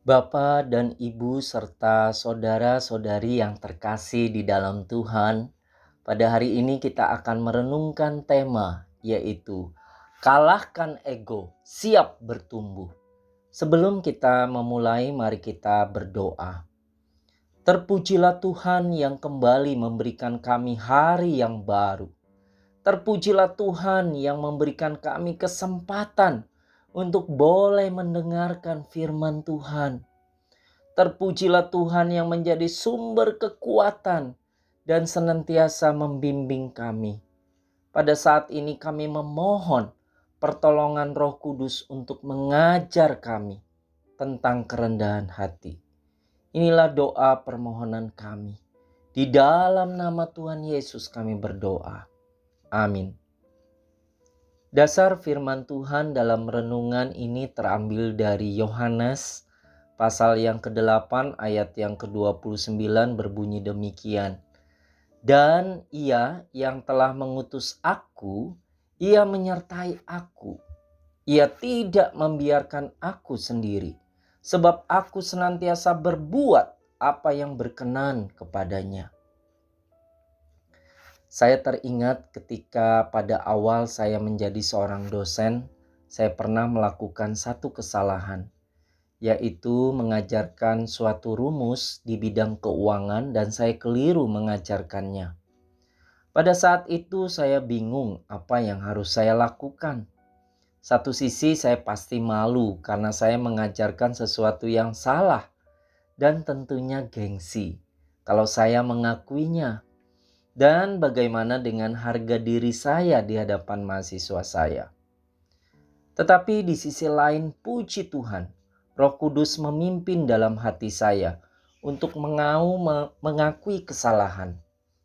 Bapak dan Ibu serta saudara-saudari yang terkasih di dalam Tuhan, pada hari ini kita akan merenungkan tema yaitu kalahkan ego, siap bertumbuh. Sebelum kita memulai, mari kita berdoa. Terpujilah Tuhan yang kembali memberikan kami hari yang baru. Terpujilah Tuhan yang memberikan kami kesempatan untuk boleh mendengarkan firman Tuhan. Terpujilah Tuhan yang menjadi sumber kekuatan dan senantiasa membimbing kami. Pada saat ini kami memohon pertolongan Roh Kudus untuk mengajar kami tentang kerendahan hati. Inilah doa permohonan kami. Di dalam nama Tuhan Yesus kami berdoa. Amin. Dasar firman Tuhan dalam renungan ini terambil dari Yohanes pasal yang ke-8 ayat yang ke-29 berbunyi demikian. Dan Ia yang telah mengutus aku, Ia menyertai aku. Ia tidak membiarkan aku sendiri, sebab aku senantiasa berbuat apa yang berkenan kepadanya. Saya teringat ketika pada awal saya menjadi seorang dosen, saya pernah melakukan satu kesalahan, yaitu mengajarkan suatu rumus di bidang keuangan dan saya keliru mengajarkannya. Pada saat itu saya bingung apa yang harus saya lakukan. Satu sisi saya pasti malu karena saya mengajarkan sesuatu yang salah dan tentunya gengsi kalau saya mengakuinya. Dan bagaimana dengan harga diri saya di hadapan mahasiswa saya. Tetapi di sisi lain, puji Tuhan, Roh Kudus memimpin dalam hati saya untuk mengakui kesalahan.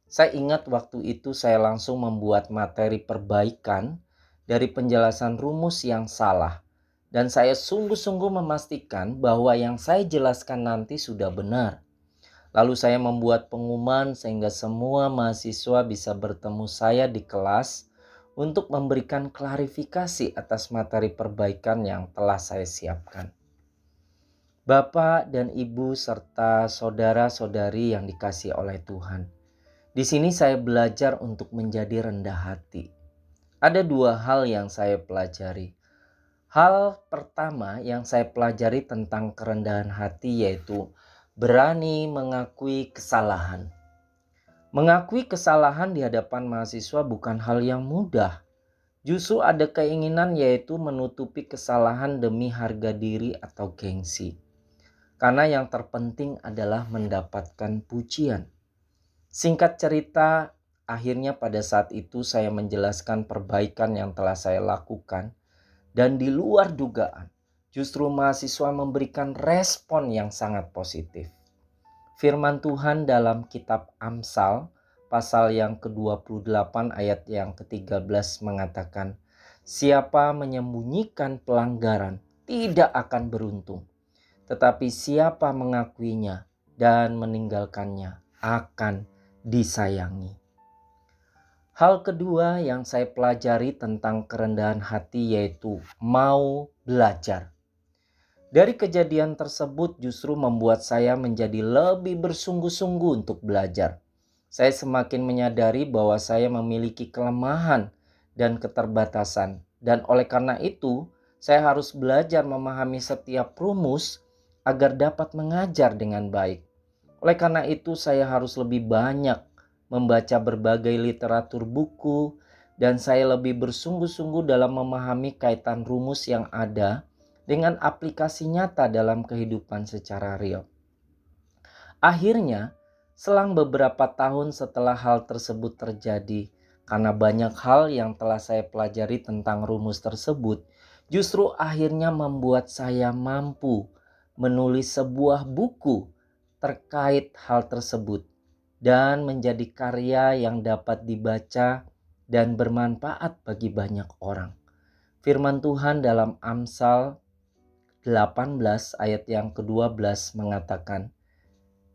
Saya ingat waktu itu saya langsung membuat materi perbaikan dari penjelasan rumus yang salah. Dan saya sungguh-sungguh memastikan bahwa yang saya jelaskan nanti sudah benar. Lalu saya membuat pengumuman sehingga semua mahasiswa bisa bertemu saya di kelas untuk memberikan klarifikasi atas materi perbaikan yang telah saya siapkan. Bapak dan Ibu serta saudara-saudari yang dikasihi oleh Tuhan. Di sini saya belajar untuk menjadi rendah hati. Ada dua hal yang saya pelajari. Hal pertama yang saya pelajari tentang kerendahan hati yaitu berani mengakui kesalahan. Mengakui kesalahan di hadapan mahasiswa bukan hal yang mudah. Justru ada keinginan yaitu menutupi kesalahan demi harga diri atau gengsi. Karena yang terpenting adalah mendapatkan pujian. Singkat cerita, akhirnya pada saat itu saya menjelaskan perbaikan yang telah saya lakukan. Dan di luar dugaan, justru mahasiswa memberikan respon yang sangat positif. Firman Tuhan dalam kitab Amsal pasal yang ke-28 ayat yang ke-13 mengatakan, siapa menyembunyikan pelanggaran tidak akan beruntung, tetapi siapa mengakuinya dan meninggalkannya akan disayangi. Hal kedua yang saya pelajari tentang kerendahan hati yaitu mau belajar. Dari kejadian tersebut justru membuat saya menjadi lebih bersungguh-sungguh untuk belajar. Saya semakin menyadari bahwa saya memiliki kelemahan dan keterbatasan. Dan oleh karena itu, saya harus belajar memahami setiap rumus agar dapat mengajar dengan baik. Oleh karena itu, saya harus lebih banyak membaca berbagai literatur buku, dan saya lebih bersungguh-sungguh dalam memahami kaitan rumus yang ada dengan aplikasi nyata dalam kehidupan secara real. Akhirnya, selang beberapa tahun setelah hal tersebut terjadi, karena banyak hal yang telah saya pelajari tentang rumus tersebut, justru akhirnya membuat saya mampu menulis sebuah buku terkait hal tersebut dan menjadi karya yang dapat dibaca dan bermanfaat bagi banyak orang. Firman Tuhan dalam Amsal 18 ayat yang ke-12 mengatakan,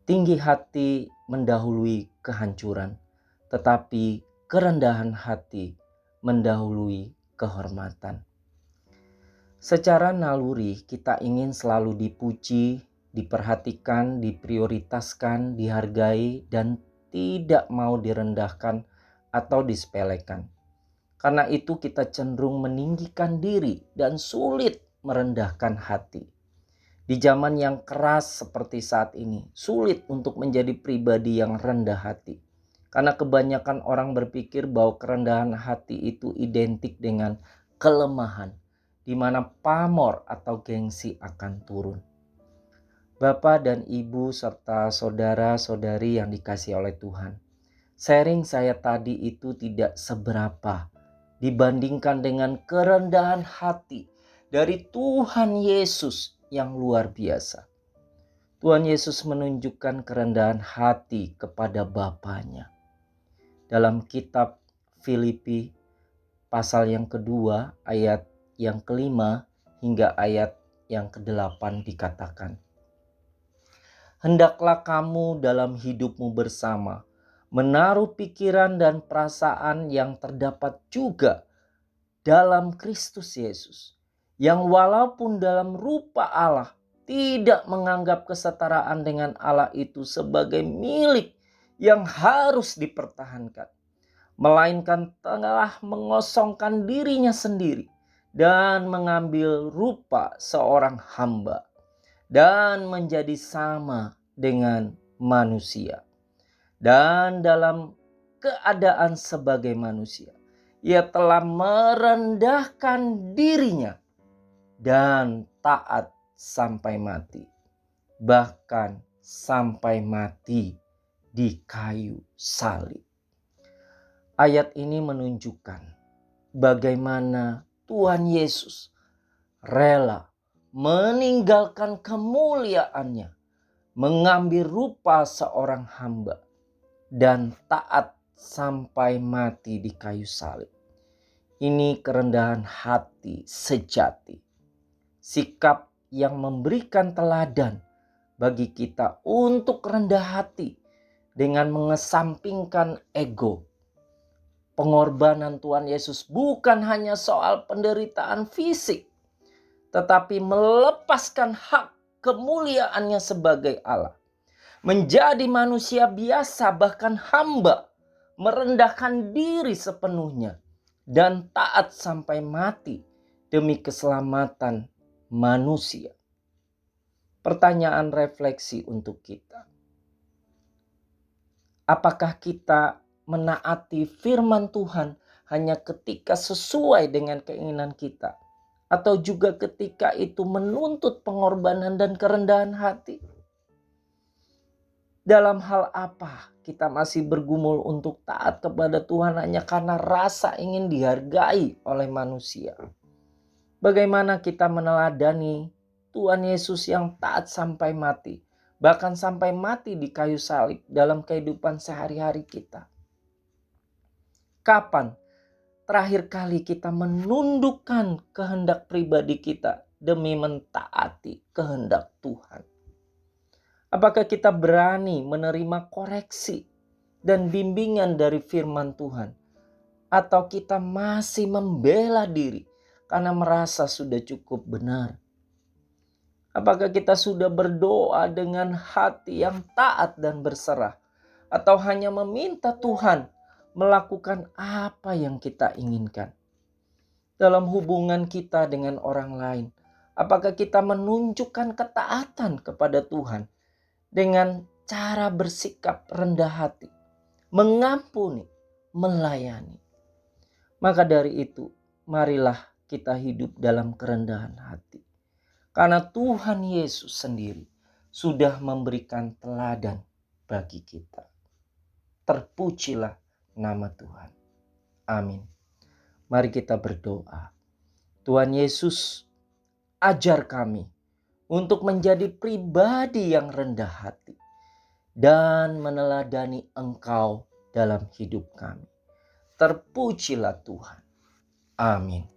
tinggi hati mendahului kehancuran, tetapi kerendahan hati mendahului kehormatan. Secara naluri kita ingin selalu dipuji diperhatikan, diprioritaskan, dihargai, dan tidak mau direndahkan atau disepelekan. Karena itu kita cenderung meninggikan diri dan sulit merendahkan hati. Di zaman yang keras seperti saat ini, sulit untuk menjadi pribadi yang rendah hati. Karena kebanyakan orang berpikir bahwa kerendahan hati itu identik dengan kelemahan, di mana pamor atau gengsi akan turun. Bapak dan Ibu serta saudara-saudari yang dikasihi oleh Tuhan, sharing saya tadi itu tidak seberapa dibandingkan dengan kerendahan hati dari Tuhan Yesus yang luar biasa. Tuhan Yesus menunjukkan kerendahan hati kepada Bapanya. Dalam kitab Filipi pasal yang kedua ayat yang kelima hingga ayat yang ke-8 dikatakan, "Hendaklah kamu dalam hidupmu bersama menaruh pikiran dan perasaan yang terdapat juga dalam Kristus Yesus, yang walaupun dalam rupa Allah tidak menganggap kesetaraan dengan Allah itu sebagai milik yang harus dipertahankan, melainkan telah mengosongkan dirinya sendiri dan mengambil rupa seorang hamba dan menjadi sama dengan manusia. Dan dalam keadaan sebagai manusia, ia telah merendahkan dirinya dan taat sampai mati. Bahkan sampai mati di kayu salib." Ayat ini menunjukkan bagaimana Tuhan Yesus rela meninggalkan kemuliaannya, mengambil rupa seorang hamba, dan taat sampai mati di kayu salib. Ini kerendahan hati sejati. Sikap yang memberikan teladan bagi kita untuk rendah hati dengan mengesampingkan ego. Pengorbanan Tuhan Yesus bukan hanya soal penderitaan fisik, tetapi melepaskan hak kemuliaannya sebagai Allah, menjadi manusia biasa bahkan hamba, merendahkan diri sepenuhnya dan taat sampai mati demi keselamatan manusia. Pertanyaan refleksi untuk kita. Apakah kita menaati firman Tuhan hanya ketika sesuai dengan keinginan kita, atau juga ketika itu menuntut pengorbanan dan kerendahan hati? Dalam hal apa kita masih bergumul untuk taat kepada Tuhan hanya karena rasa ingin dihargai oleh manusia? Bagaimana kita meneladani Tuhan Yesus yang taat sampai mati, bahkan sampai mati di kayu salib dalam kehidupan sehari-hari kita? Kapan terakhir kali kita menundukkan kehendak pribadi kita demi mentaati kehendak Tuhan? Apakah kita berani menerima koreksi dan bimbingan dari firman Tuhan? Atau kita masih membela diri karena merasa sudah cukup benar? Apakah kita sudah berdoa dengan hati yang taat dan berserah? Atau hanya meminta Tuhan melakukan apa yang kita inginkan? Dalam hubungan kita dengan orang lain, apakah kita menunjukkan ketaatan kepada Tuhan dengan cara bersikap rendah hati, mengampuni, melayani? Maka dari itu, marilah kita hidup dalam kerendahan hati. Karena Tuhan Yesus sendiri sudah memberikan teladan bagi kita. Terpujilah nama Tuhan. Amin. Mari kita berdoa. Tuhan Yesus, ajar kami untuk menjadi pribadi yang rendah hati dan meneladani Engkau dalam hidup kami. Terpujilah Tuhan. Amin.